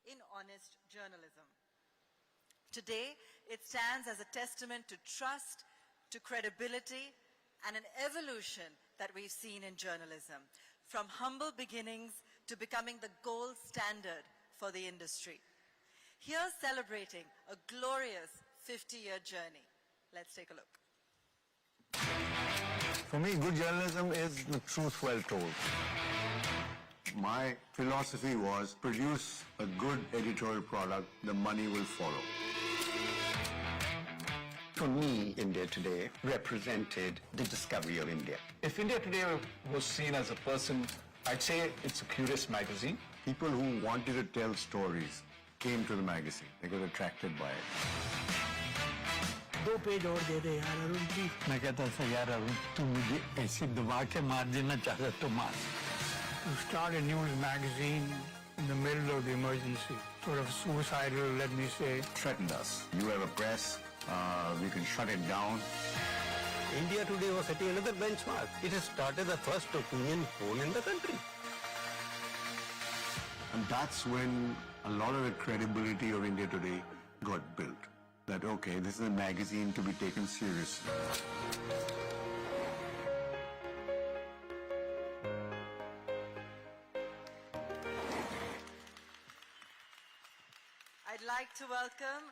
in honest journalism. Today, it stands as a testament to trust, to credibility, and an evolution that we've seen in journalism, from humble beginnings to becoming the gold standard for the industry. Here celebrating a glorious 50-year journey. Let's take a look. For me, good journalism is the truth well told. My philosophy was produce a good editorial product, the money will follow. For me, India Today represented the discovery of India. If India Today was seen as a person, I'd say it's a curious magazine. People who wanted to tell stories came to the magazine. They got attracted by it. 2 page और दे दे यार अरुण जी। मैं कहता था यार अरुण तू मुझे ऐसे दबा के मार देना चाहता तो मार। To start a news magazine in the middle of the emergency, sort of suicidal, let me say. Threatened us. You have a press, we can shut it down. India Today was setting another benchmark. It has started the first opinion poll in the country. And that's when a lot of the credibility of India Today got built. That, okay, this is a magazine to be taken seriously. I'd like to welcome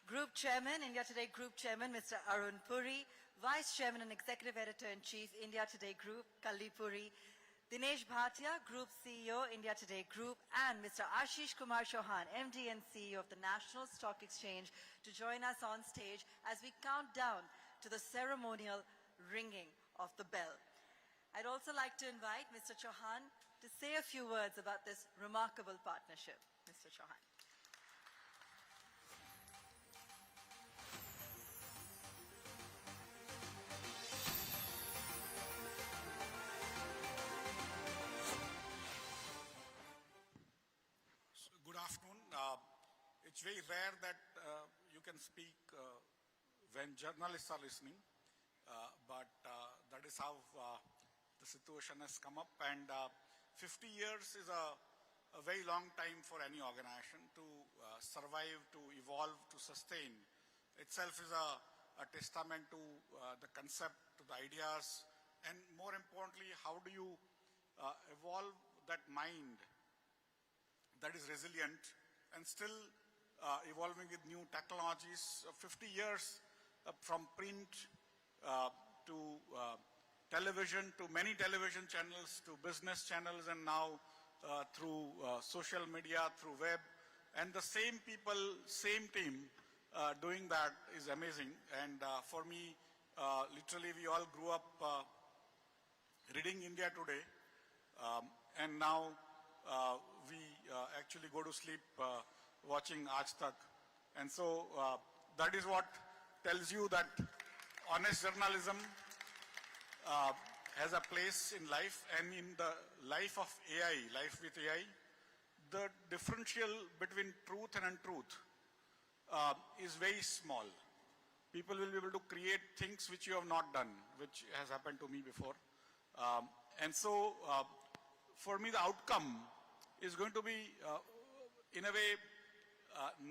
Group Chairman, India Today Group Chairman, Mr. Aroon Purie, Vice-Chairman and Executive Editor-in-Chief, India Today Group, Kalli Purie, Dinesh Bhatia, Group CEO, India Today Group, and Mr. Ashishkumar Chauhan, MD and CEO of the National Stock Exchange, to join us on stage as we count down to the ceremonial ringing of the bell. I'd also like to invite Mr. Chauhan to say a few words about this remarkable partnership. Mr. Chauhan. Good afternoon. It's very rare that you can speak when journalists are listening, but that is how the situation has come up. And 50 years is a very long time for any organization to survive, to evolve, to sustain. Itself is a testament to the concept, to the ideas, and more importantly, how do you evolve that mind that is resilient and still evolving with new technologies. 50 years from print to television, to many television channels, to business channels, and now through social media, through web. And the same people, same team doing that is amazing. And for me, literally we all grew up reading India Today, and now we actually go to sleep watching Aaj Tak. And so that is what tells you that honest journalism has a place in life, and in the life of AI, life with AI, the differential between truth and untruth is very small. People will be able to create things which you have not done, which has happened to me before. And so for me, the outcome is going to be, in a way,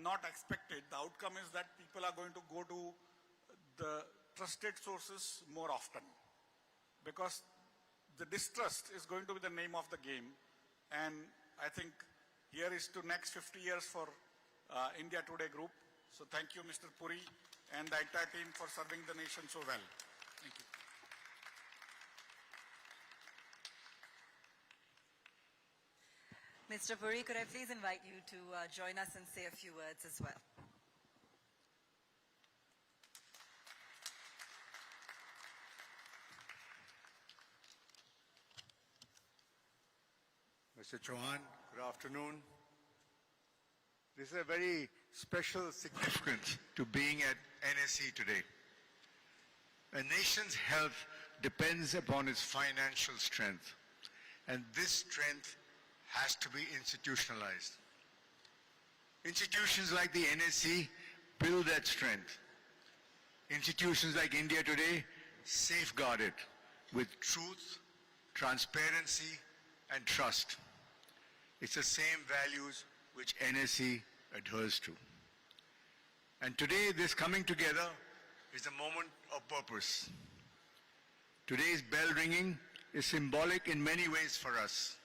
not expected. The outcome is that people are going to go to the trusted sources more often, because the distrust is going to be the name of the game. And I think here is to next 50 years for India Today Group. So thank you, Mr. Purie, and the entire team for serving the nation so well. Thank you. Mr. Purie, could I please invite you to join us and say a few words as well? Mr. Chauhan, good afternoon. This is a very special significance to being at NSE today. A nation's health depends upon its financial strength, and this strength has to be institutionalized. Institutions like the NSE build that strength. Institutions like India Today safeguard it with truth, transparency, and trust. It's the same values which NSE adheres to. And today, this coming together is a moment of purpose. Today's bell ringing is symbolic in many ways for us.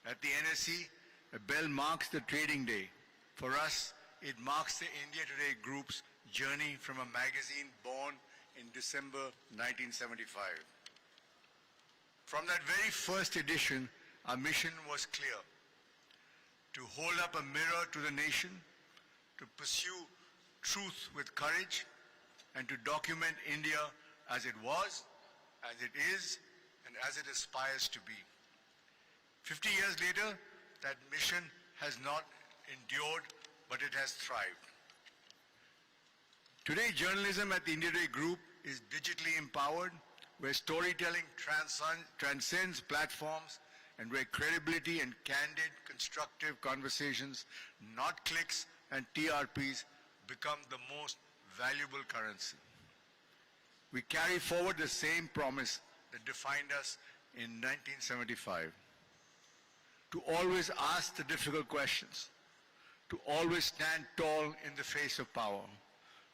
At the NSE, a bell marks the trading day. For us, it marks the India Today Group's journey from a magazine born in December 1975. From that very first edition, our mission was clear: to hold up a mirror to the nation, to pursue truth with courage, and to document India as it was, as it is, and as it aspires to be. 50 years later, that mission has not endured, but it has thrived. Today, journalism at the India Today Group is digitally empowered, where storytelling transcends platforms, and where credibility and candid, constructive conversations, not clicks and TRPs, become the most valuable currency. We carry forward the same promise that defined us in 1975. To always ask the difficult questions, to always stand tall in the face of power,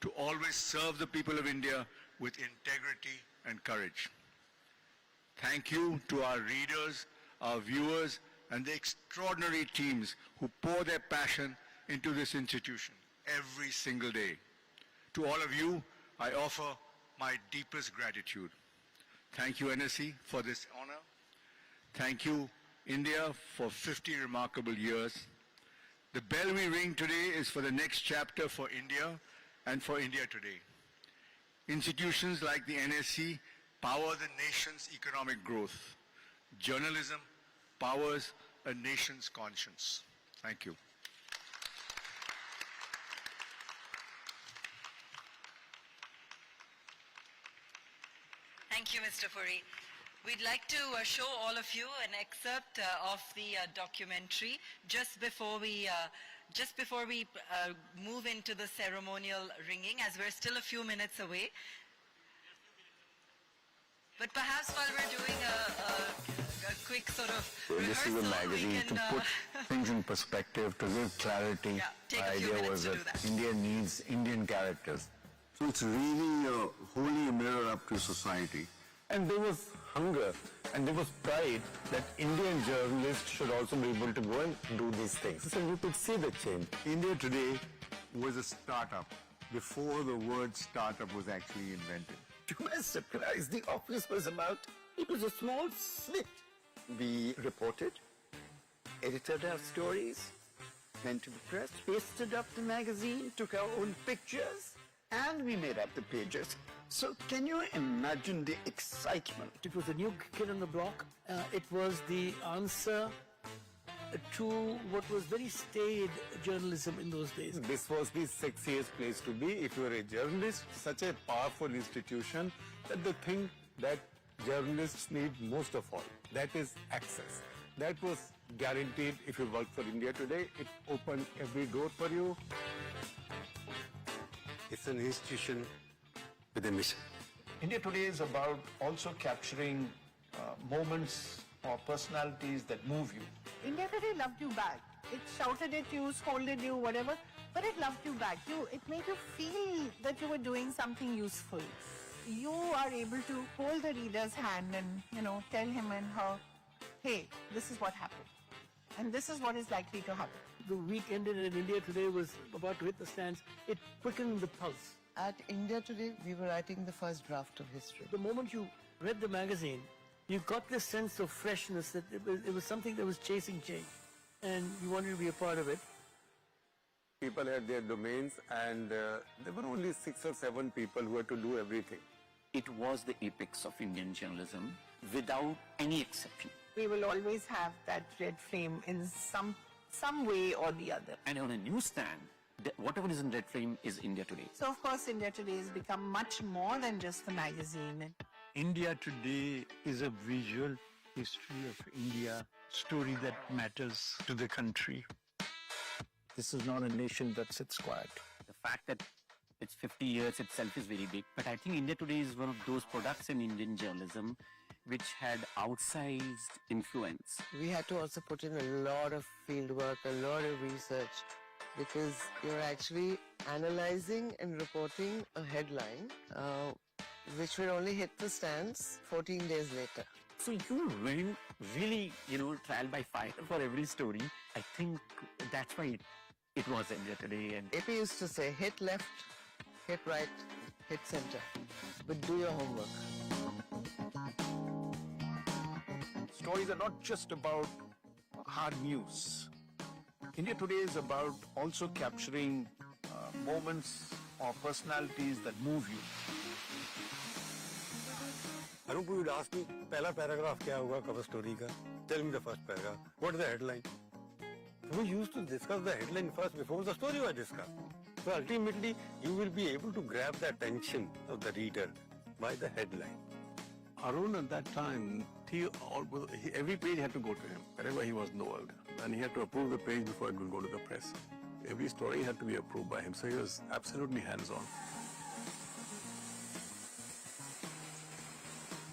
to always serve the people of India with integrity and courage. Thank you to our readers, our viewers, and the extraordinary teams who pour their passion into this institution every single day. To all of you, I offer my deepest gratitude. Thank you, NSE, for this honor. Thank you, India, for 50 remarkable years. The bell we ring today is for the next chapter for India and for India today. Institutions like the NSE power the nation's economic growth. Journalism powers a nation's conscience. Thank you. Thank you, Mr. Purie. We'd like to show all of you an excerpt of the documentary just before we move into the ceremonial ringing, as we're still a few minutes away. But perhaps while we're doing a quick sort of This is rehearsal, a magazine to put things in perspective, to give clarity. Yeah, take The a few idea minutes was to that do that. India needs Indian characters. So it's really holding a mirror up to society. And there was hunger and there was pride that Indian journalists should also be able to go and do these things. So you could see the change. India Today was a startup before the word startup was actually invented. To my surprise, the office was about, it was a small slit. We reported, edited our stories, went to the press, pasted up the magazine, took our own pictures, and we made up the pages. So can you imagine the excitement? It was a new kid on the block. It was the answer to what was very staid journalism in those days. This was the sexiest place to be if you were a journalist, such a powerful institution, that the thing that journalists need most of all, that is access. That was guaranteed if you worked for India Today. It opened every door for you. It's an institution with a mission. India Today is about also capturing moments or personalities that move you. India Today loved you back. It shouted at you, scolded you, whatever, but it loved you back. It made you feel that you were doing something useful. You are able to hold the reader's hand and, tell him and her, hey, this is what happened. And this is what is likely to happen. The week ended and India Today was about to hit the stands. It quickened the pulse. At India Today, we were writing the first draft of history. The moment you read the magazine, you got this sense of freshness that it was something that was chasing change. And you wanted to be a part of it. People had their domains and there were only 6 or 7 people who had to do everything. It was the apex of Indian journalism without any exception. We will always have that red flame in some way or the other. And on a newsstand, whatever is in red flame is India Today. So, of course, India Today has become much more than just the magazine. India Today is a visual history of India, story that matters to the country. This is not a nation that sits quiet. The fact that it's 50 years itself is very big. But I think India Today is one of those products in Indian journalism which had outsized influence. We had to also put in a lot of field work, a lot of research, because you're actually analyzing and reporting a headline which will only hit the stands 14 days later. So you went really, trial by fire for every story. I think that's why it was India Today. And AP used to say, hit left, hit right, hit center, but do your homework. Stories are not just about hard news. India Today is about also capturing moments or personalities that move you. Aroon, you would ask me, pehla paragraph kya hoga cover story ka? Tell me the first paragraph. What is the headline? We used to discuss the headline first before the story was discussed. So ultimately, you will be able to grab the attention of the reader by the headline. Aroon at that time, every page had to go to him, wherever he was involved. And he had to approve the page before it would go to the press. Every story had to be approved by him, so he was absolutely hands-on.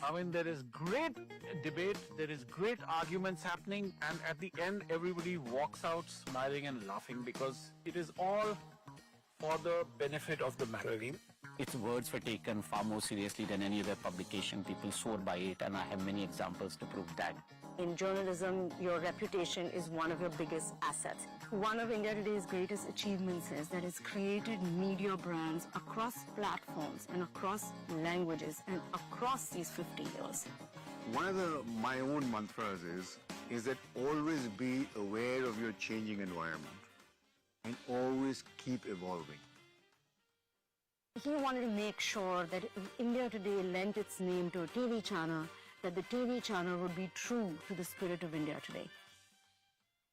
I mean, there is great debate, there is great arguments happening, and at the end, everybody walks out smiling and laughing because it is all for the benefit of the magazine. its words were taken far more seriously than any other publication. People swore by it, and I have many examples to prove that. In journalism, your reputation is one of your biggest assets. One of India Today's greatest achievements is that it's created media brands across platforms and across languages and across these 50 years. One of my own mantras is that always be aware of your changing environment and always keep evolving. He wanted to make sure that if India Today lent its name to a TV channel, that the TV channel would be true to the spirit of India Today.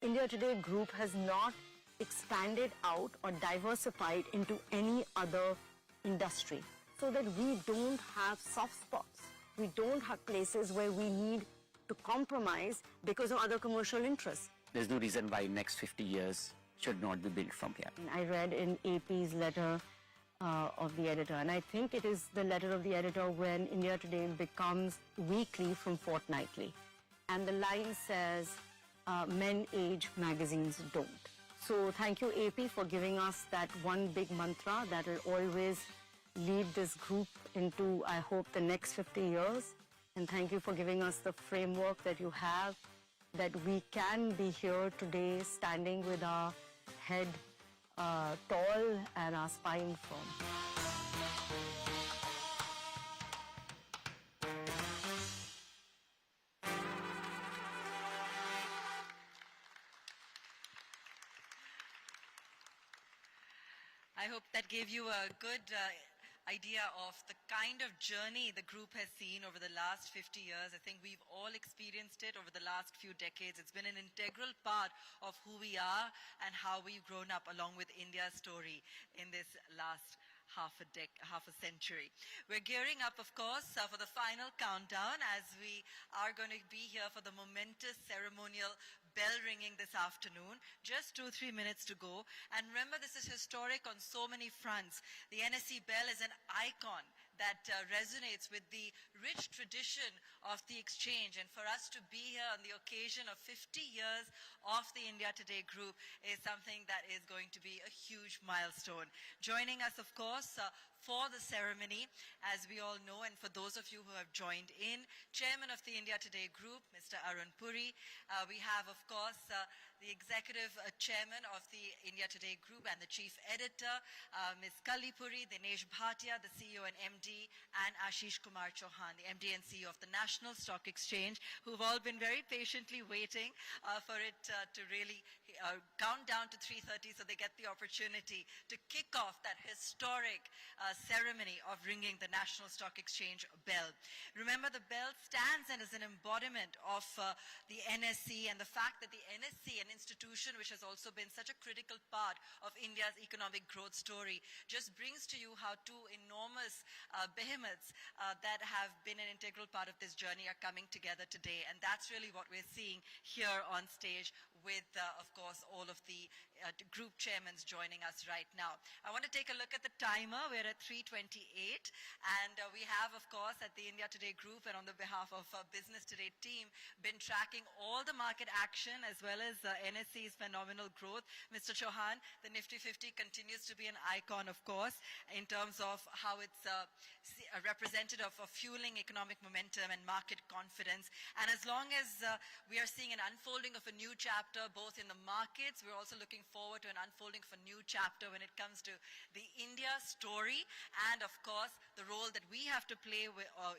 India Today Group has not expanded out or diversified into any other industry, so that we don't have soft spots. We don't have places where we need to compromise because of other commercial interests. There's no reason why next 50 years should not be built from here. I read in AP's letter of the editor, and I think it is the letter of the editor when India Today becomes weekly from fortnightly. And the line says, men age, magazines don't. So thank you, AP, for giving us that one big mantra that will always lead this group into, I hope, the next 50 years. And thank you for giving us the framework that you have, that we can be here today standing with our head tall and our spine firm. I hope that gave you a good idea of the kind of journey the group has seen over the last 50 years. I think we've all experienced it over the last few decades. It's been an integral part of who we are and how we've grown up along with India's story in this last half a century. We're gearing up, of course, for the final countdown, as we are going to be here for the momentous ceremonial bell ringing this afternoon. Just 2-3 minutes to go. And remember, this is historic on so many fronts. The NSE bell is an icon that resonates with the rich tradition of the exchange. And for us to be here on the occasion of 50 years of the India Today Group is something that is going to be a huge milestone. Joining us, of course, for the ceremony, as we all know, and for those of you who have joined in, Chairman of the India Today Group, Mr. Aroon Purie. We have, of course, the Executive Chairman of the India Today Group and the Chief Editor, Ms. Kalli, Dinesh Bhatia, the CEO and MD, and Ashishkumar Chauhan, the MD and CEO of the National Stock Exchange, who've all been very patiently waiting for it to really count down to 3:30 so they get the opportunity to kick off that historic ceremony of ringing the National Stock Exchange bell. Remember, the bell stands and is an embodiment of the NSE, and the fact that the NSE, an institution which has also been such a critical part of India's economic growth story, just brings to you how two enormous behemoths that have been an integral part of this journey are coming together today. And that's really what we're seeing here on stage with, of course, all of the group chairmen joining us right now. I want to take a look at the timer. We're at 3:28, and we have, of course, at the India Today group and on the behalf of our Business Today team, been tracking all the market action as well as NSE's phenomenal growth. Mr. Chauhan, the Nifty 50 continues to be an icon, of course, in terms of how it's a representative of fueling economic momentum and market confidence. And as long as we are seeing an unfolding of a new chapter, both in the markets, we're also looking forward to an unfolding of a new chapter when it comes to the India story and, of course, the role that we have to play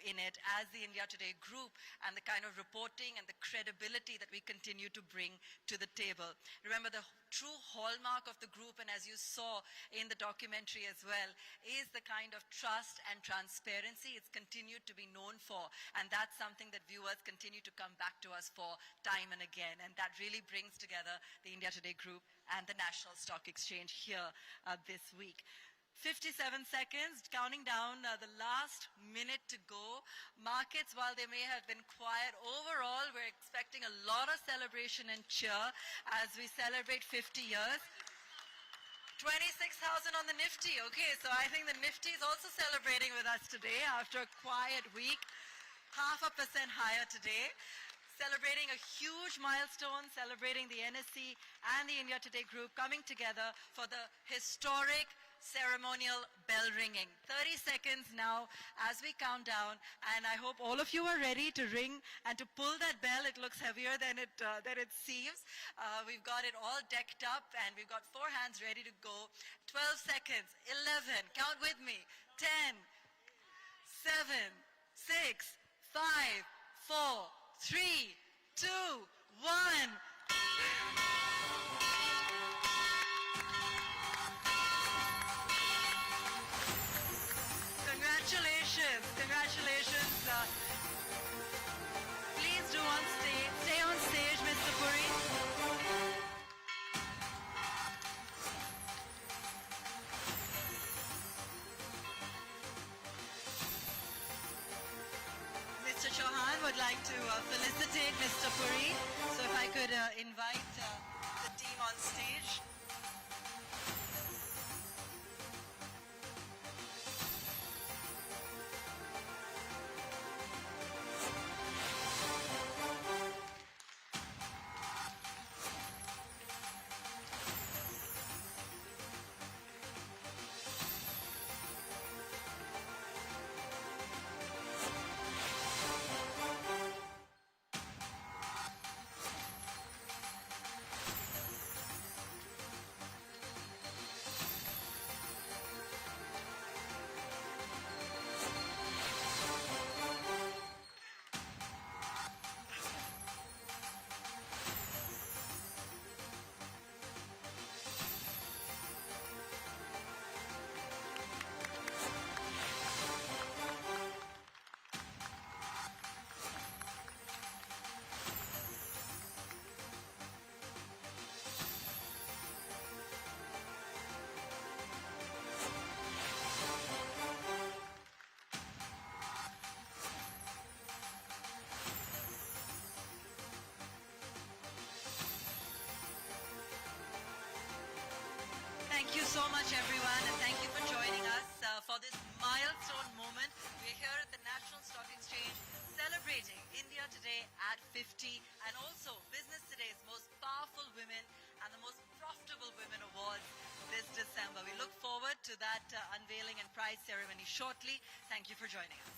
in it as the India Today group and the kind of reporting and the credibility that we continue to bring to the table. Remember, the true hallmark of the group, and as you saw in the documentary as well, is the kind of trust and transparency it's continued to be known for. And that's something that viewers continue to come back to us for time and again. And that really brings together the India Today group and the National Stock Exchange here this week. 57 seconds, counting down the last minute to go. Markets, while they may have been quiet, overall we're expecting a lot of celebration and cheer as we celebrate 50 years. 26,000 on the Nifty. Okay, so I think the Nifty is also celebrating with us today after a quiet week. 0.5% higher today. Celebrating a huge milestone, celebrating the NSE and the India Today group coming together for the historic ceremonial bell ringing. 30 seconds now as we count down, and I hope all of you are ready to ring and to pull that bell. It looks heavier than it seems. We've got it all decked up, and we've got 4 hands ready to go. 12 seconds, 11, count with me, 10, 7, 6, 5, 4, 3, 2, 1. Congratulations, congratulations. Please do stay on stage, Mr. Purie. Mr. Chauhan would like to felicitate Mr. Purie. So if I could invite the team on stage. Thank you so much, everyone, and thank you for joining us for this milestone moment. We're here at the National Stock Exchange celebrating India Today at 50 and also Business Today's most powerful women and the most profitable women awards this December. We look forward to that unveiling and prize ceremony shortly. Thank you for joining us.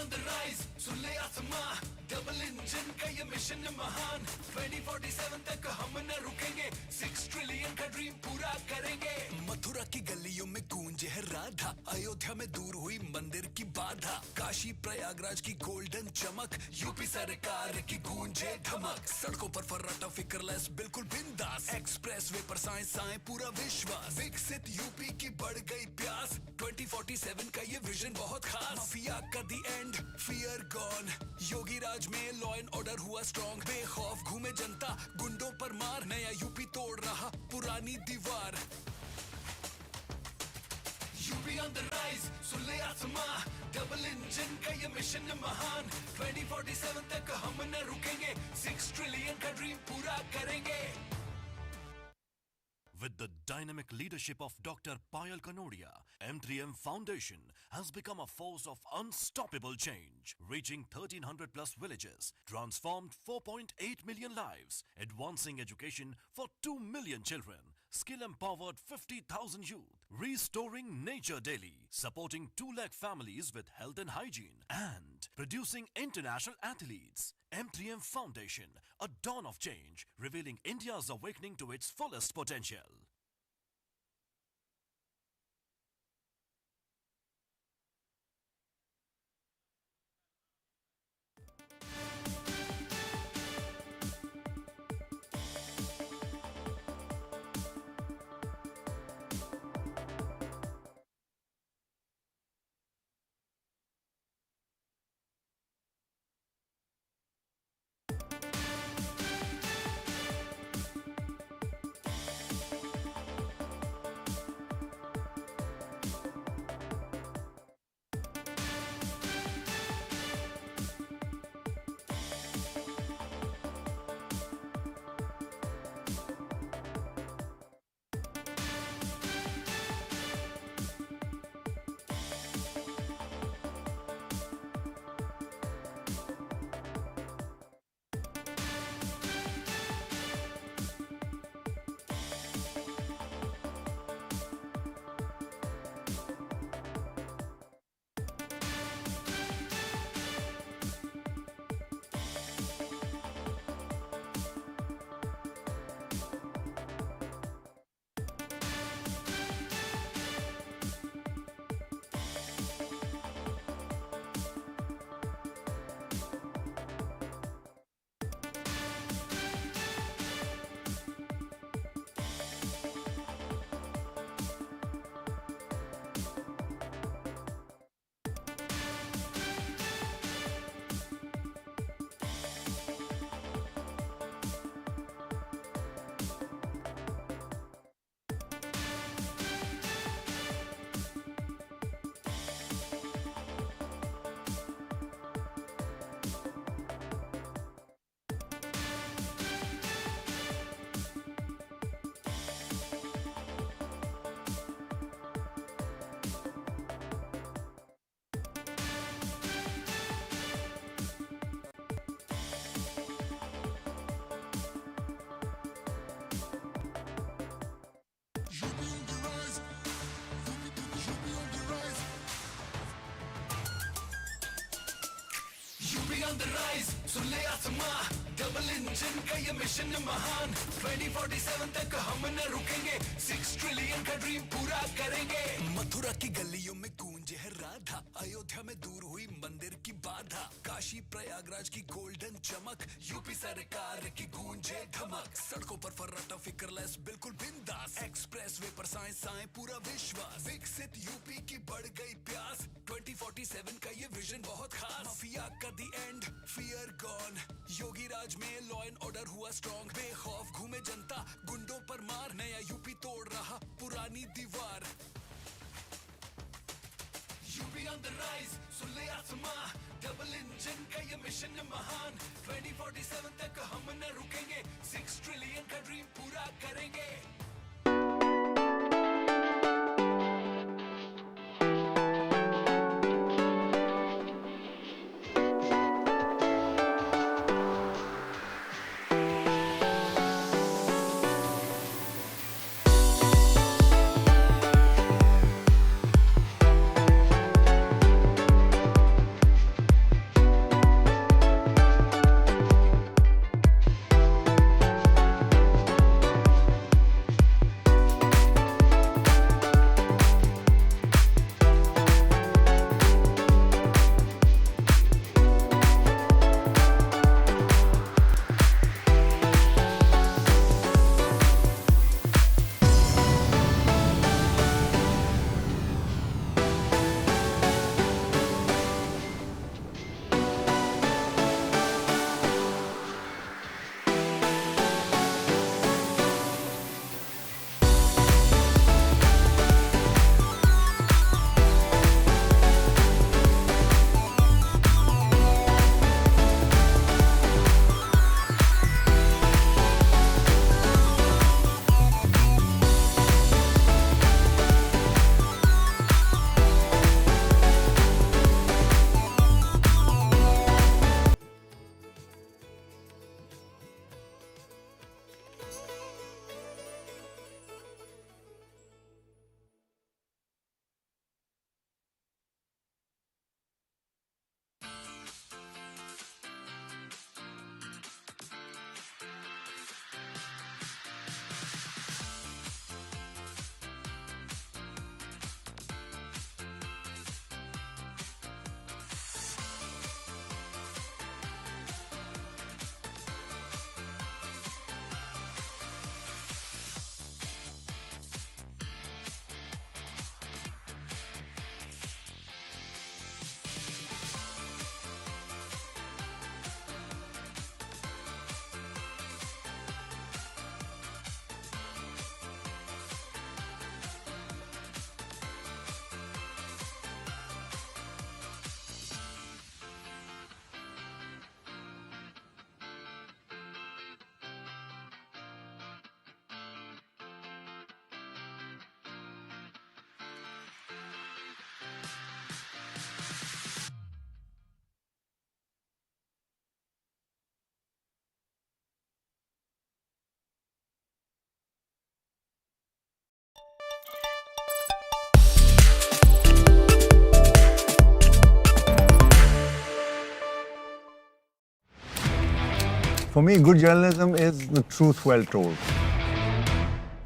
on the rise, सुन ले आसमां, double engine का ये mission है महान. 2047 तक हम न रुकेंगे, 6 ट्रिलियन का ड्रीम पूरा करेंगे. मथुरा की गलियों में गूंजे है राधा, अयोध्या में दूर हुई मंदिर की बाधा, काशी प्रयागराज की गोल्डन चमक, यूपी सरकार की गूंजे धमक. सड़कों पर फर्राटा फिक्रलेस बिल्कुल बिंदास, एक्सप्रेस वे पर साइंस आए पूरा विश्वास. विकसित यूपी की बढ़ गई प्यास, 2047 का ये विजन बहुत खास. माफिया का दी एंड, फियर गॉन, योगी राज में लॉ एंड ऑर्डर हुआ स्ट्रॉन्ग. बेखौफ घूमे जनता, गुंडों पर मार, नया यूपी तोड़ रहा पुरानी दीवार. यूपी ऑन द राइज, सुन ले आसमां, डबल इंजन का ये मिशन है महान. 2047 तक हम न रुकेंगे, 6 ट्रिलियन का ड्रीम पूरा करेंगे. With the dynamic leadership of Dr. Payal Kanodia, M3M Foundation has become a force of unstoppable change, reaching 1,300 plus villages, transformed 4.8 million lives, advancing education for 2 million children, skill-empowered 50,000 youth, restoring nature daily, supporting 2 lakh families with health and hygiene, and producing international athletes. M3M Foundation, a dawn of change, revealing India's awakening to its fullest potential. On the rise, सुन ले आसमां, double engine का ये mission है महान. 2047 तक हम न रुकेंगे, 6 ट्रिलियन का ड्रीम पूरा करेंगे. मथुरा की गलियों में गूंजे है राधा, अयोध्या में दूर हुई मंदिर की बाधा, काशी प्रयागराज की गोल्डन चमक, यूपी सरकार की गूंजे धमक. सड़कों पर फर्राटा फिक्रलेस बिल्कुल बिंदास, एक्सप्रेस वे पर साइंस आए पूरा विश्वास. विकसित यूपी की बढ़ गई प्यास, 2047 का ये विजन बहुत खास. माफिया का दी एंड, फियर गॉन, योगी राज में लॉ एंड ऑर्डर हुआ स्ट्रॉन्ग. बेखौफ घूमे जनता, गुंडों पर मार, नया यूपी तोड़ रहा पुरानी दीवार. यूपी ऑन द राइज, सुन ले आसमां, डबल इंजन का ये मिशन है महान. 2047 तक हम न रुकेंगे, 6 ट्रिलियन का ड्रीम पूरा करेंगे. For me, good journalism is the truth well told.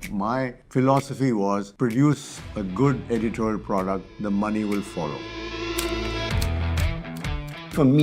My philosophy was produce a good editorial product, the money will follow. For me,